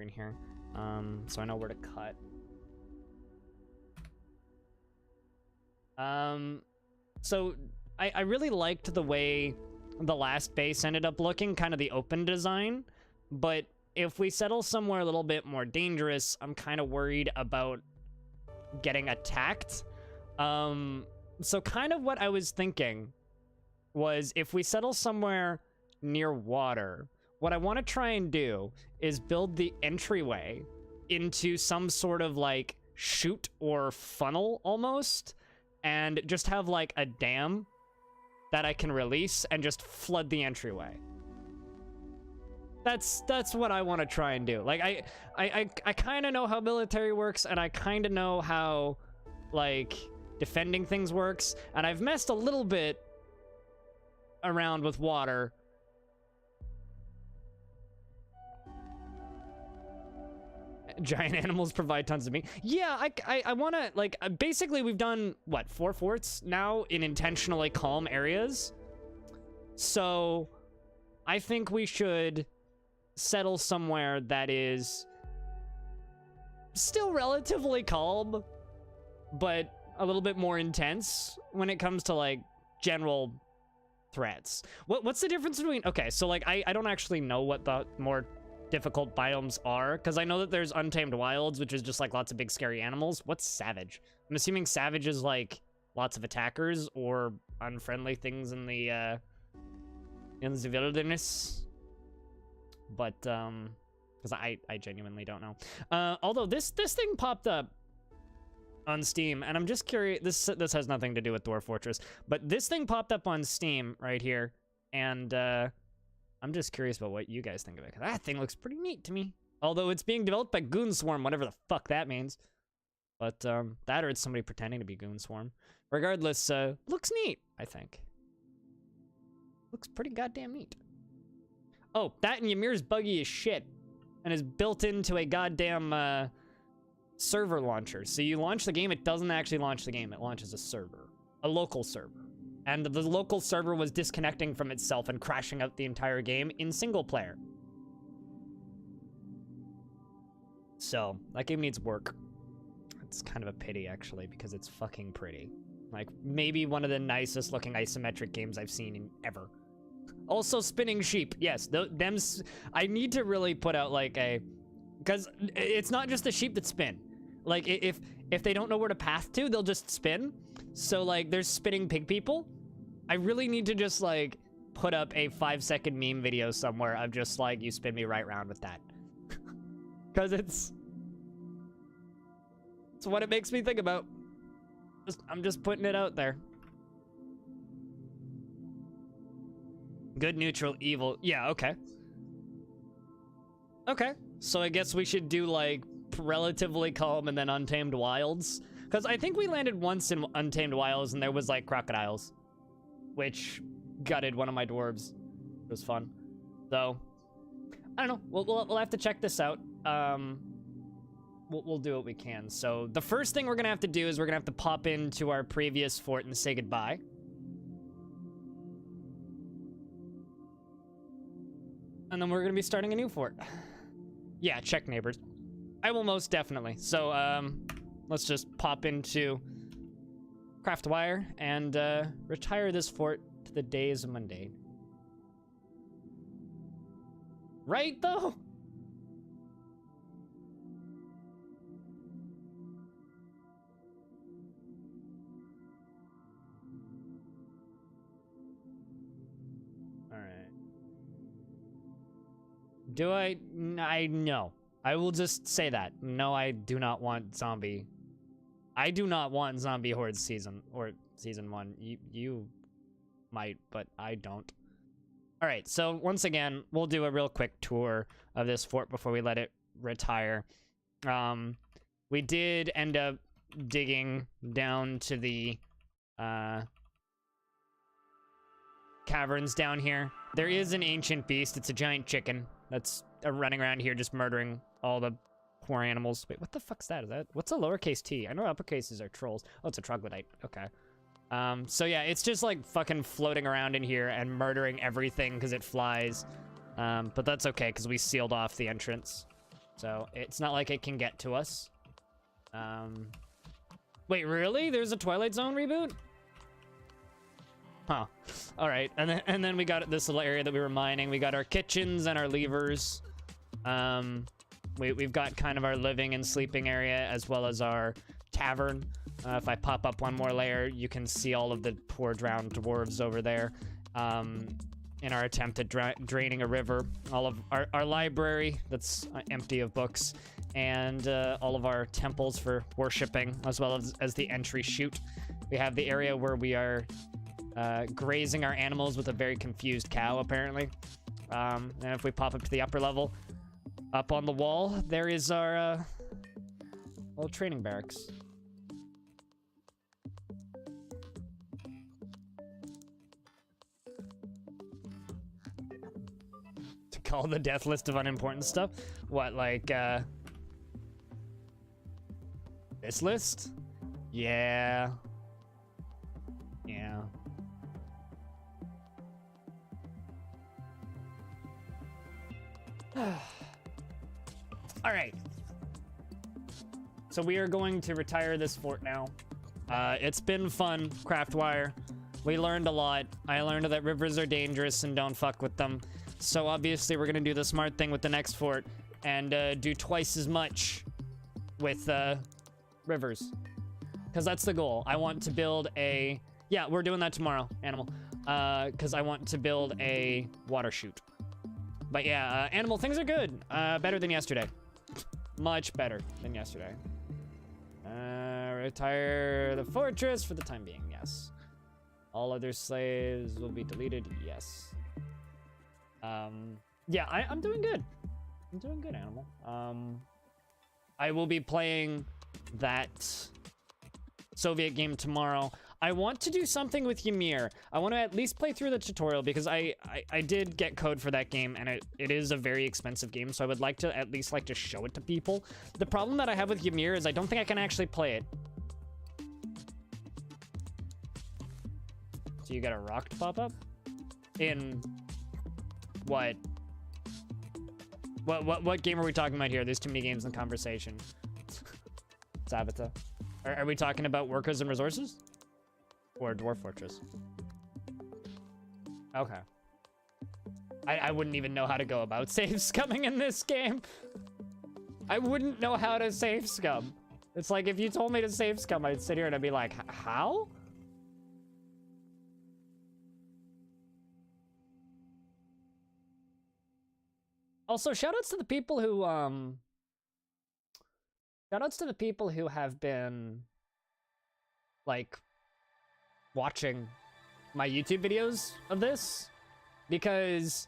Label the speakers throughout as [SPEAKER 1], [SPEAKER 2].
[SPEAKER 1] in here. So I know where to cut. So I really liked the way the last base ended up looking, kind of the open design, but if we settle somewhere a little bit more dangerous, I'm kind of worried about getting attacked. So kind of what I was thinking was if we settle somewhere near water, what I want to try and do is build the entryway into some sort of like chute or funnel almost, and just have like a dam that I can release and just flood the entryway. That's what I want to try and do. Like I kind of know how military works, and I kind of know how like defending things works, and I've messed a little bit around with water. Giant animals provide tons of meat. Yeah, I want to, like, basically we've done, what, 4 forts now in intentionally calm areas? So, I think we should settle somewhere that is still relatively calm, but a little bit more intense when it comes to, like, general threats. What's the difference between... Okay, so, like, I don't actually know what the more difficult biomes are, because I know that there's Untamed Wilds, which is just like lots of big scary animals. What's Savage? I'm assuming Savage is like lots of attackers or unfriendly things in the wilderness. But because I genuinely don't know. Although this thing popped up on Steam, and I'm just curious. This has nothing to do with Dwarf Fortress, but this thing popped up on Steam right here, and I'm just curious about what you guys think of it, 'cause that thing looks pretty neat to me. Although it's being developed by Goonswarm, whatever the fuck that means. But that or it's somebody pretending to be Goonswarm. Regardless, looks neat, I think. Looks pretty goddamn neat. Oh, that and Ymir's buggy as shit, and is built into a goddamn server launcher. So you launch the game, it doesn't actually launch the game, it launches a server. A local server. And the local server was disconnecting from itself and crashing out the entire game in single player. So, that game needs work. It's kind of a pity, actually, because it's fucking pretty. Like, maybe one of the nicest looking isometric games I've seen in ever. Also, spinning sheep. Yes, I need to really put out, like, because it's not just the sheep that spin. Like, if they don't know where to path to, they'll just spin. So, like, there's spinning pig people. I really need to just, like, put up a 5-second meme video somewhere of just, like, you spin me right round with that. Because it's what it makes me think about. I'm just putting it out there. Good, neutral, evil. Yeah, okay. Okay, so I guess we should do, like, relatively calm and then Untamed Wilds. Because I think we landed once in Untamed Wilds and there was, like, crocodiles, which gutted one of my dwarves. It was fun. So, I don't know. We'll have to check this out. We'll do what we can. So, the first thing we're going to have to do is we're going to have to pop into our previous fort and say goodbye. And then we're going to be starting a new fort. Yeah, check neighbors. I will most definitely. So, let's just pop into Craftwire and retire this fort to the days of mundane. Right, though? Alright. Do I? No. I will just say that. No, I do not want zombie. I do not want Zombie Horde season 1. You might, but I don't. All right, so once again, we'll do a real quick tour of this fort before we let it retire. We did end up digging down to the caverns down here. There is an ancient beast. It's a giant chicken that's running around here just murdering all the poor animals. Wait, what the fuck's that? What's a lowercase t? I know uppercases are trolls. Oh, it's a troglodyte. Okay. So yeah, it's just like fucking floating around in here and murdering everything because it flies. But that's okay because we sealed off the entrance. So it's not like it can get to us. Wait, really? There's a Twilight Zone reboot? Huh. All right, and then we got this little area that we were mining. We got our kitchens and our levers. We've got kind of our living and sleeping area as well as our tavern. If I pop up one more layer, you can see all of the poor drowned dwarves over there. In our attempt at draining a river, all of our library that's empty of books, and all of our temples for worshiping, as well as the entry chute. We have the area where we are grazing our animals with a very confused cow, apparently. And if we pop up to the upper level, up on the wall, there is our little training barracks. To call the death list of unimportant stuff? What, like, this list? Yeah. Yeah. All right. So we are going to retire this fort now. It's been fun, Craftwire. We learned a lot. I learned that rivers are dangerous and don't fuck with them. So obviously we're gonna do the smart thing with the next fort and do twice as much with rivers. Because that's the goal. I want to build a... Yeah, we're doing that tomorrow, Animal. Because I want to build a water chute. But yeah, Animal, things are good. Better than yesterday. Much better than yesterday. Retire the fortress for the time being, yes. All other slaves will be deleted, yes. Yeah, I'm doing good. I'm doing good, Animal. I will be playing that Soviet game tomorrow. I want to do something with Ymir. I want to at least play through the tutorial because I did get code for that game, and it is a very expensive game, so I would like to at least like to show it to people. The problem that I have with Ymir is I don't think I can actually play it. So you got a rock to pop up? In what? What game are we talking about here? There's too many games in conversation. Sabata. Are we talking about workers and resources? Or Dwarf Fortress? Okay. I wouldn't even know how to go about save scumming in this game. I wouldn't know how to save scum. It's like if you told me to save scum, I'd sit here and I'd be like, how? Also, shoutouts to the people who, shoutouts to the people who have been, like, watching my YouTube videos of this. Because,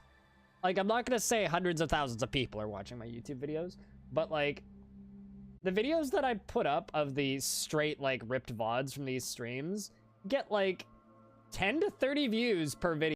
[SPEAKER 1] like, I'm not gonna say hundreds of thousands of people are watching my YouTube videos, but, like, the videos that I put up of these straight, like, ripped VODs from these streams get, like, 10 to 30 views per video.